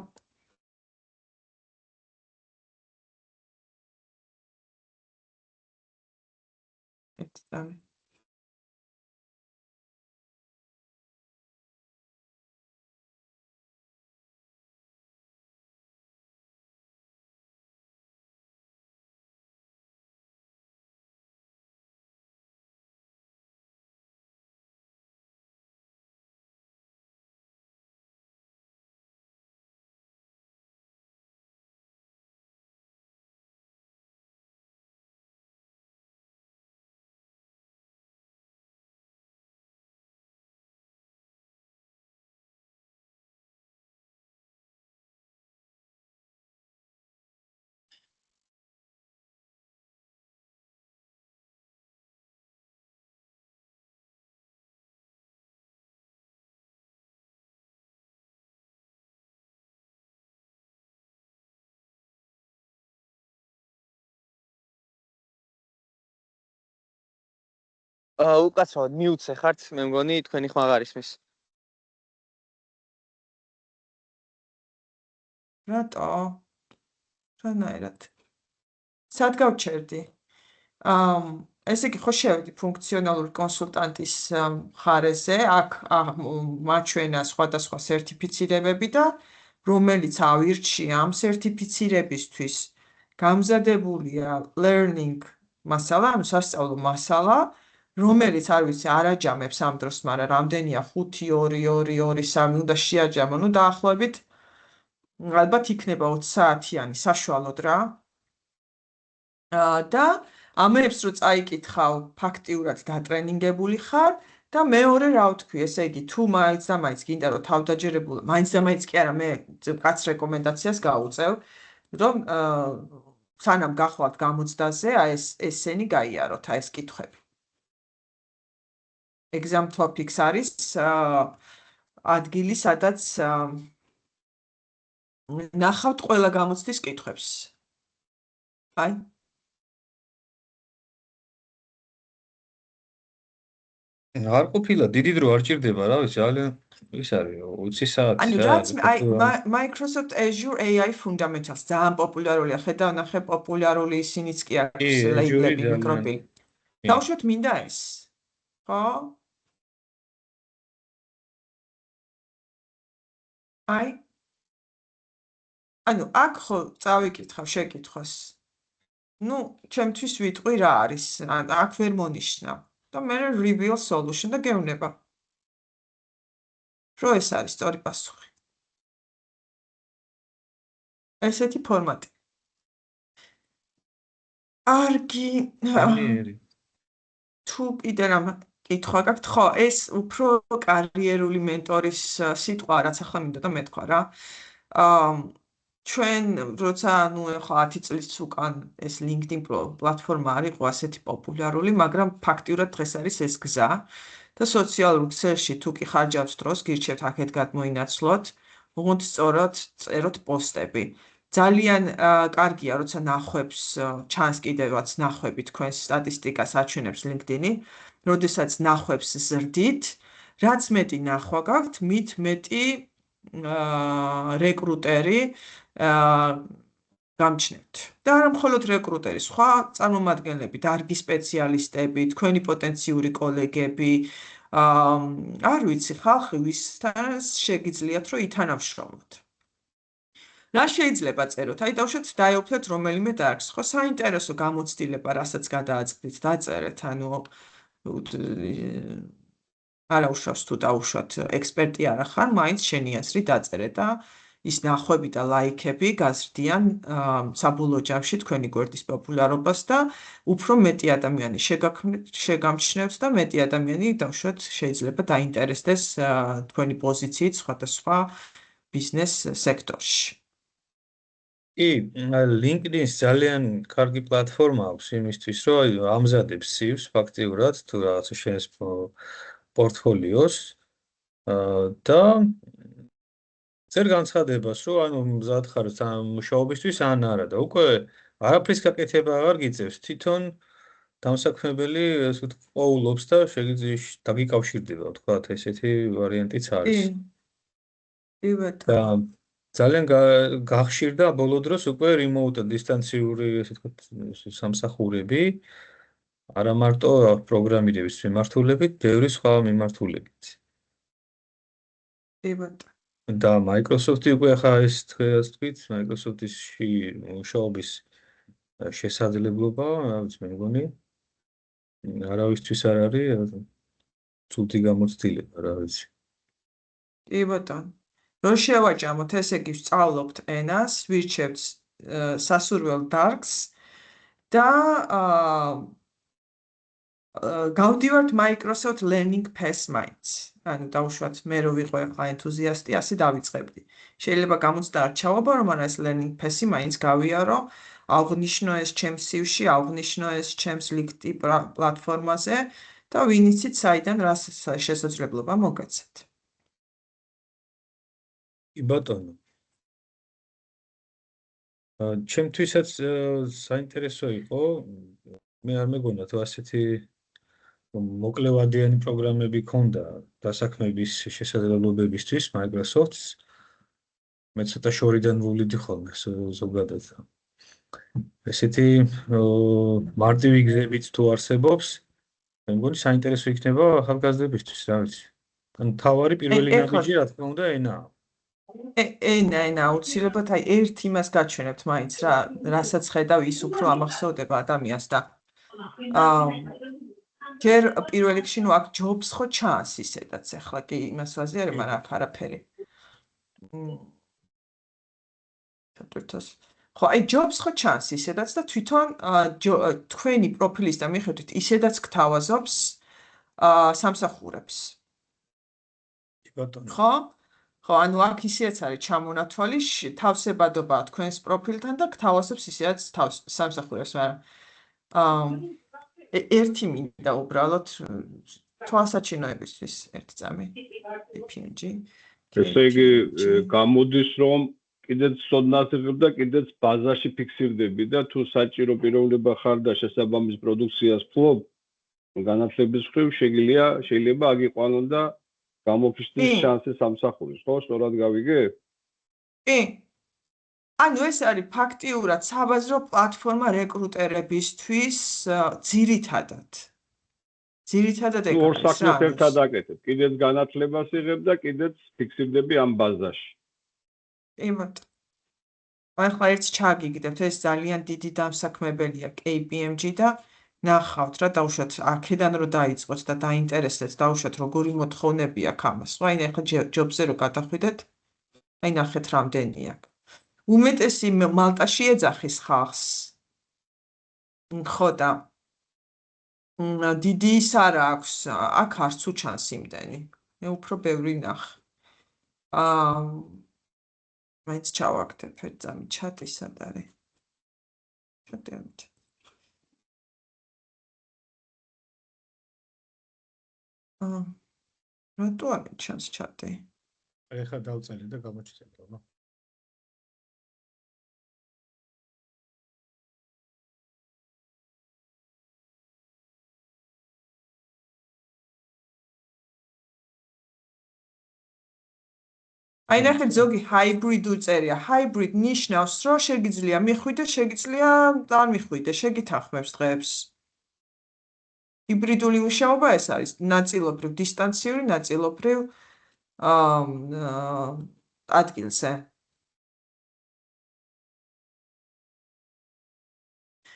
უკაცრავად მიუცე ხართ, მე მგონი თქვენი ხმა აღარ ისმის. რატო? რანაირად? სად გავჩერდი? ესე იგი ხო შევედი ფუნქციონალური კონსულტანტის მხარეზე, აქ მაჩვენა სხვადასხვა სერტიფიცირებები და რომელიც ავირჩი ამ სერტიფიცირებისთვის გამზადებულია learning მასალა, ანუ სასწავლო მასალა, რომელიც არ ვიცი არ აჯამებს ამ დროს, მაგრამ რამდენია 5 2 2 2 3 უნდა შეაჯამო, ну დაახლოებით ალბათ იქნება 20 საათიანი საშუალოდ რა. და ამებს რო წაიკითხავ ფაქტიურად დატრენინგებული ხარ და მეორე რა ვთქვი, ესე იგი თუ მაინც და მაინც გინდა რომ თავდაჯერებულ, მაინც და მაინც კი არა, მე კაც რეკომენდაციას გავუწევ, რომ სანამ გახვალთ გამოცდაზე, აი ესენი გაიაროთ, აი ეს კითხვები. Exam topics არის ადგილი, სადაც ნახავთ ყველა გამოცდის კითხვებს. აი არ ყოფილა დიდი დრო არ ჭირდება რა ვიცი ძალიან ის არის 20 საათი ანუ რა რაც აი Microsoft Azure AI Fundamentals ძალიან პოპულარულია, ხედავ ნახე პოპულარული ისინიც კი აქვს ლეიბლები მიკრობილი. დავუშვათ მინდა ეს. ხო? აი ანუ აქ ხო წავიკითხავ შეკითხვას. ну, ჩემთვის ვიტყვი რა არის, აქ ვერ მონიშნავ. და მე reveal solution და გევნება. რო ეს არის სწორი პასუხი. ესეთი ფორმატი. არგი თუ კიდე რამ კითხვა გაქვთ, ხო, ეს უფრო კარიერული მენტორის სიტყვა, რაც ახლა მინდა და მეთქვა რა. ჩვენ როცა ანუ ახლა 10 წლის უკან ეს LinkedIn პლატფორმა არ იყო ასეთი პოპულარული, მაგრამ ფაქტიურად დღეს არის ეს გზა და სოციალურ ქსელში თუ კი ხარჯავს დროს, გირჩევთ აქეთ გადმოინაცვლოთ, უღონთ სწორად წეროთ პოსტები. ძალიან კარგია, როცა ნახვებს ჩანს კიდევაც ნახვები თქვენს სტატისტიკას აჩვენებს LinkedIn-ი, როდესაც ნახვებს ზრდით, რაც მეტი ნახვა გაქვთ, მით მეტი რეკრუტერი გამჩნევთ. და არა მხოლოდ რეკრუტერი, სხვა წარმომადგენლები, დარგი სპეციალისტები, თქვენი პოტენციური კოლეგები, არ ვიცი, ხალხი ვისთან შეგიძლიათ რომ ითანამშრომლოთ. რა შეიძლება წეროთ? აი დავუშვათ დაეუფლეთ რომელიმე დარგს. ხო, საინტერესო გამოცდილება, რასაც გადააწყდით, დაწერეთ, ანუ არა უშავს თუ დაუშვათ ექსპერტი არა ხარ, მაინც შენიაზრი დაწერეთ და ის ნახვები და ლაიქები გაზრდიან საბოლოო ჯამში თქვენი გვერდის პოპულარობას და უფრო მეტი ადამიანი შეგამჩნევთ და მეტი ადამიანი დავუშვათ შეიძლება დაინტერესდეს თქვენი პოზიციით სხვადასხვა ბიზნეს სექტორში. კი, LinkedIn-ს ძალიან კარგი პლატფორმა აქვს იმისთვის, რომ ამზადებს CV-ს ფაქტიურად თუ რაღაცა შენს პორტფოლიოს და წერ განცხადებას, რომ ანუ მზად ხარ მუშაობისთვის ან არა და უკვე არაფრის გაკეთება აღარ გიწევს, თვითონ დამსაქმებელი ასე ვთქვი, პოულობს და შეგიძლია დაგიკავშირდება, ვთქვათ, ესეთი ვარიანტიც არის. კი, ბატონო. ძალიან გახშირდა ბოლო დროს უკვე remote დისტანციური ასე ვთქვათ სამსახურები არა მარტო პროგრამირების მიმართულებით, ბევრი სხვა მიმართულებით. კი ბატონო. და Microsoft-ი უკვე ახლა ეს თქვენს თქვით, Microsoft-ში მუშაობის შესაძლებლობა, რა ვიცი, მე მგონი არავისთვის არ არის ცუდი გამოცდილება, რა ვიცი. კი ბატონო. რო შევაჭამოთ, ესე იგი ვსწავლობთ ენას, ვირჩევთ სასურველ დარგს და გავდივართ Microsoft Learning Pass მაინც. ანუ დავუშვათ მე რო ვიყო ახლა ენთუზიასტი, ასე დავიწყებდი. შეიძლება გამოცდა არ ჩავაბარო, მაგრამ ეს Learning Pass-ი მაინც გავიარო, აღნიშნო ეს ჩემს CV-ში, აღნიშნო ეს ჩემს LinkedIn პლატფორმაზე და ვინ იცით საიდან რა შესაძლებლობა მოგეცეთ. კი ბატონო. ჩემთვისაც საინტერესო იყო, მე არ მეგონა თუ ასეთი მოკლევადიანი პროგრამები ქონდა დასაქმების შესაძლებლობებისთვის Microsoft-ს. მე ცოტა შორიდან ვუვლიდი ხოლმე ზოგადად. ესეთი მარტივი გზებით თუ არსებობს, მე მგონი საინტერესო იქნება ახალგაზრდებისთვის, რა ვიცი. ან თავარი პირველი ნაბიჯი რა თქმა უნდა ენაა. ენა აუცილებლად აი ერთ იმას გაჩვენებთ მაინც რა, რასაც ხედავ ის უფრო ამახსოვდება ადამიანს და ჯერ პირველ რიგში ნუ აქ ჯობს ხო ჩანს ისედაც ახლა კი იმას ვაზიარე, მაგრამ აქ არაფერი. ხო, აი ჯობს ხო ჩანს ისედაც და თვითონ თქვენი პროფილისთან მიხედვით ისედაც გთავაზობს სამსახურებს. ხო? ხო, ანუ აქ ისეც არის ჩამონათვალი, თავსებადობა თქვენს პროფილთან და გთავაზობს ისედაც სამსახურებს, მაგრამ ერთი მინდა უბრალოდ თვალსაჩინოებისთვის ერთი წამი PNG. ესე იგი გამოდის რომ კიდეც სოდნას იღებ და კიდეც ბაზაში ფიქსირდები და თუ საჭირო პიროვნება ხარ და შესაბამის პროდუქციას ფლობ განათლების მხრივ შეიძლება აგიყვანონ და გამოფხიზნის შანსი სამსახურის, ხო, სწორად გავიგე? კი. ანუ ეს არის ფაქტიურად საბაზრო პლატფორმა რეკრუტერებისთვის ძირითადად. ძირითადად ეგ ორ საქმეს ერთად აკეთებ. კიდეც განათლებას იღებ და კიდეც ფიქსირდები ამ ბაზაში. იმათ. ახლა ერთს ჩაგიგდებთ, ეს ძალიან დიდი დამსაქმებელია KPMG და ნახავთ რა დაუშვათ აქედან რო დაიწყოთ და დაინტერესდეთ დაუშვათ როგორი მოთხოვნები აქვს ამას. ხო, აი ახლა ჯობზე რო გადახვიდეთ, აი ნახეთ რამდენია. უმეტესი მალტაში ეძახის ხალხს. ხო და დიდი ის არა აქვს, აქ არც უჩანს იმდენი. მე უფრო ბევრი ნახე. მაინც ჩავაგდებ ერთ წამი ჩატი სად არის? ჩატი. რატო არ ჩანს ჩატი? ეხლა დავწერე და გამოჩნდება, რა. აი ნახეთ ზოგი hybrid უწერია. Hybrid ნიშნავს, რომ შეგიძლია მიხვიდე, შეგიძლია არ მიხვიდე, შეგითანხმებს დღეებს. ჰიბრიდული მუშაობა ეს არის ნაწილობრივ დისტანციური, ნაწილობრივ ადგილზე.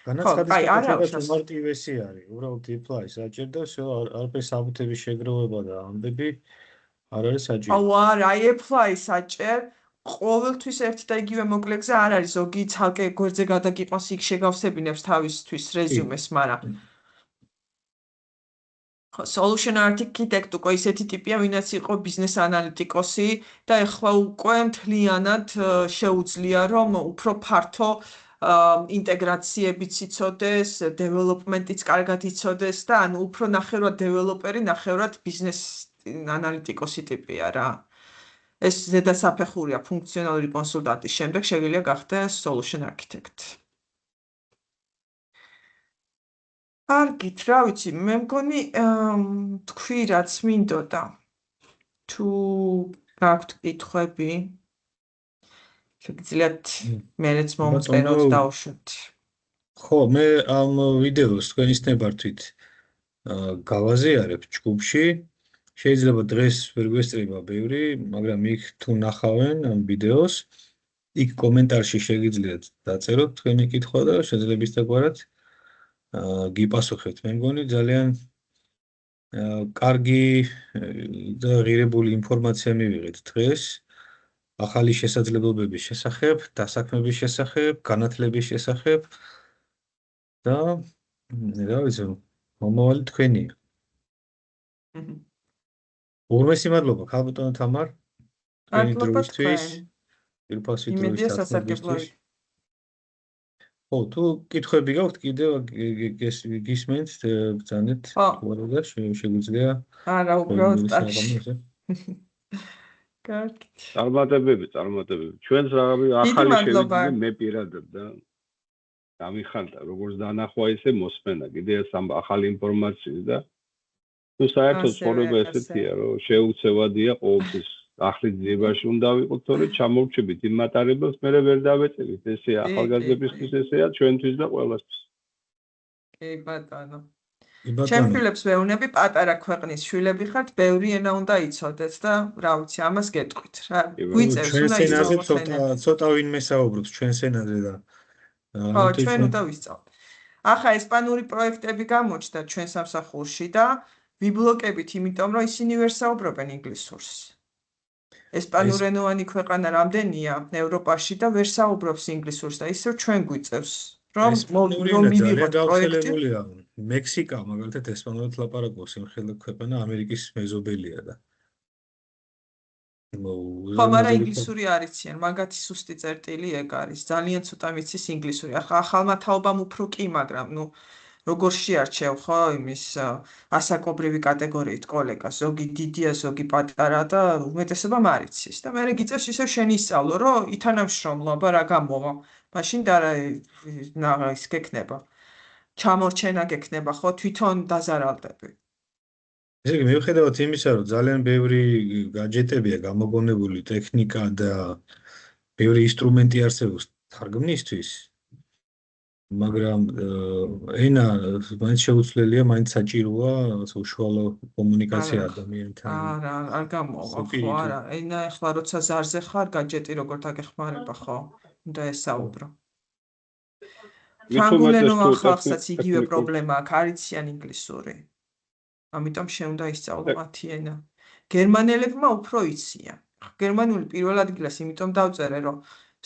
განაცხადის მარტივესი არის, უბრალოდ apply საჭირდა, არაფერი საბუთების შეგროვება და ამბები არ არის საჭირო. აუ არა, აი apply საჭერ, ყოველთვის ერთი და იგივე მოკლე გზა არ არის, ზოგი ცალკე გვერდზე გადაგიყვანს, იქ შეგავსებინებს თავისთვის რეზიუმეს, მაგრამ solution architect უკვე ისეთი ტიპია, ვინაც იყო ბიზნეს ანალიტიკოსი და ეხლა უკვე მთლიანად შეუძლია რომ უფრო ფართო ინტეგრაციებიც იცოდეს, დეველოპმენტიც კარგად იცოდეს და ანუ უფრო ნახევრად დეველოპერი, ნახევრად ბიზნეს ანალიტიკოსი ტიპია რა. ეს ზედასაფეხურია ფუნქციონალური კონსულტანტის შემდეგ შეგიძლია გახდეს solution architect. კარგით, რა ვიცი, მე მგონი თქვი რაც მინდოდა. თუ გაქვთ კითხვები, შეგიძლიათ მერეც მომწეროთ დავუშვათ. ხო, მე ამ ვიდეოს თქვენის ნებართვით გავაზიარებ ჯგუფში. შეიძლება დღეს ვერ გვესწრება ბევრი, მაგრამ იქ თუ ნახავენ ამ ვიდეოს, იქ კომენტარში შეგიძლიათ დაწეროთ თქვენი კითხვა და შეძლებისდაგვარად გიპასუხებთ. მე მგონი ძალიან კარგი და ღირებული ინფორმაცია მივიღეთ დღეს. ახალი შესაძლებლობების შესახებ, დასაქმების შესახებ, განათლების შესახებ და რა ვიცი, მომავალი თქვენია. ურმესი მადლობა, ქალბატონო თამარ. თქვენი დროისთვის, პირფასი დროის დასაქმებისთვის. ხო, თუ კითხვები გაქვთ, კიდევ გისმენთ, ბრძანეთ, და შეგვიძლია. არა, უბრალოდ ტარში. კარგი. წარმატებები. ჩვენს რაღაცა ახალი შევიძინე მე პირადად და გამიხარდა, როგორც დანახვა ისე მოსმენა. კიდე ახალი ინფორმაციის და თუ საერთოდ ცხოვრება ესეთია, რომ შეუცევადია ყოველთვის ახლის ძიებაში უნდა ვიყოთ, თორე ჩამოვრჩებით იმ მატარებელს, მე ვერ დავეწერით, ესე ახალგაზრდებისთვის, ესეა ჩვენთვის და ყველასთვის. კი ბატონო. ჩემს ვეუბნები პატარა ქვეყნის შვილები ხართ, ბევრი ენა უნდა იცოდეთ და რა ვიცი, ამას გეტყვით რა. გვიწევს უნდა ისწავლოთ ცოტა ვინმე საუბრობს ჩვენს ენაზე და ხო, ჩვენ უნდა ვისწავლოთ. ახლა ესპანური პროექტები გამოჩნდა ჩვენ სამსახურში და ვიბლოკებით, იმიტომ რომ ისინი ვერ საუბრობენ ინგლისურს. ესპანურენოვანი ქვეყანა რამდენია ევროპაში და ვერ საუბრობს ინგლისურს და ისევ ჩვენ გვიწევს. რომ მივიღოთ პროექტი. მექსიკა მაგალითად ესპანურად ლაპარაკობს, იმ ქვეყანა ამერიკის მეზობელია და ხო, მაგრამ ინგლისური არ იციან, მაგათი სუსტი წერტილი ეგ არის. ძალიან ცოტა მიცის ინგლისური. ახლა ახალმა თაობამ უფრო კი, მაგრამ როგორ შეარჩევ ხო იმის ასაკობრივი კატეგორიით კოლეგას, ზოგი დიდია, ზოგი პატარა და უმეტესობამ არ იცის. და მე გიწევს ისევ შენ ისწავლო, რომ ითანამშრომლობა რა გამოვა. მაშინ და ის გექნება. ჩამორჩენა გექნება ხო, თვითონ დაზარალდები. ესე იგი, მიუხედავად იმისა, რომ ძალიან ბევრი გაჯეტებია გამოგონებული ტექნიკა და ბევრი ინსტრუმენტი არსებობს თარგმნისთვის, მაგრამ ენა მაინც შეუცვლელია, მაინც საჭიროა უშუალო კომუნიკაცია ადამიანთან. არა, არ გამოვა ხო, არა. ენა ახლა როცა ზარზე ხარ, გაჯეტი როგორ დაგეხმარება ხო? უნდა ესაუბრო. ფრანგულენოვან ხალხსაც იგივე პრობლემა აქვს, არ იციან ინგლისური. ამიტომ შეუნდა ისწავლო მათი ენა. გერმანელებმა უფრო იციან. გერმანული პირველ ადგილას იმიტომ დავწერე, რომ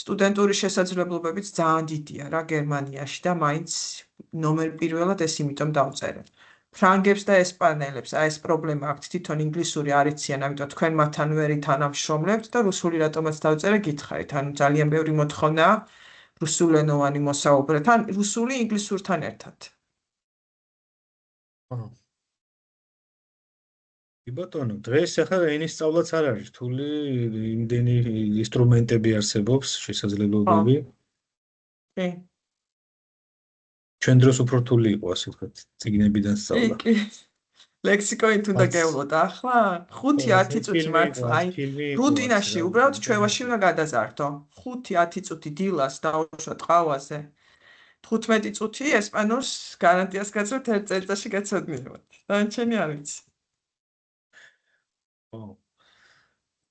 სტუდენტური შესაძლებლობებიც ძალიან დიდია რა გერმანიაში და მაინც ნომერ პირველად ეს იმიტომ დავწერე. ფრანგებს და ესპანელებს აი ეს პრობლემა აქვთ, თვითონ ინგლისური არ იციან, ამიტომ თქვენ მათთან ვერ ითანამშრომლებთ და რუსული რატომაც დავწერე გითხარით. ანუ ძალიან ბევრი მოთხოვნა რუსულენოვანი მოსაუბრეთ, ან რუსული ინგლისურთან ერთად. ბატონო, დღეს ახლა ენის სწავლაც არ არის რთული, იმდენი ინსტრუმენტები არსებობს, შესაძლებლობები. კი. ჩვენ დროს უფრო რთული იყო, ასე ვთქვათ, წიგნებიდან სწავლა. კი. ლექსიკონით უნდა გეულოთ ახლა 5-10 წუთი მართლა, აი რუტინაში უბრალოდ ჩვევაში უნდა გადაზარდო. 5-10 წუთი დილას დავუშვათ ყავაზე. 15 წუთი ესპანურს გარანტიას გაცნობთ 1 წელიწადში გაცოდნილებთ. დანარჩენი არ ვიცი.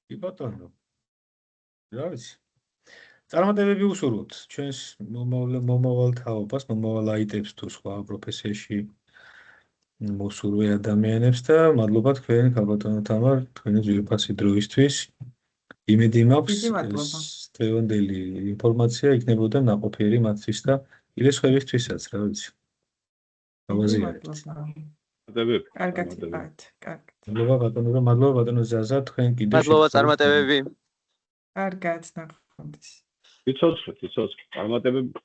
კი ბატონო. რა ვიცი. წარმატებები უსურვოთ ჩვენს მომავალ თაობას, მომავალ აიტებს თუ სხვა პროფესიაში მოსურვე ადამიანებს და მადლობა თქვენ ქალბატონო თამარ, თქვენი ძვირფასი დროისთვის. იმედი მაქვს დღევანდელი ინფორმაცია იქნებოდა ნაყოფიერი მათთვის და კიდე სხვებისთვისაც, რა ვიცი. გავაზიარებთ. კარგად იყავით. მადლობა ბატონო და მადლობა ბატონო ზაზა, თქვენ კიდე მადლობა წარმატებები. კარგად ნახვამდის. იცოცხლეთ, წარმატებები.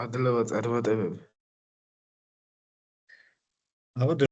მადლობა წარმატებები. აბა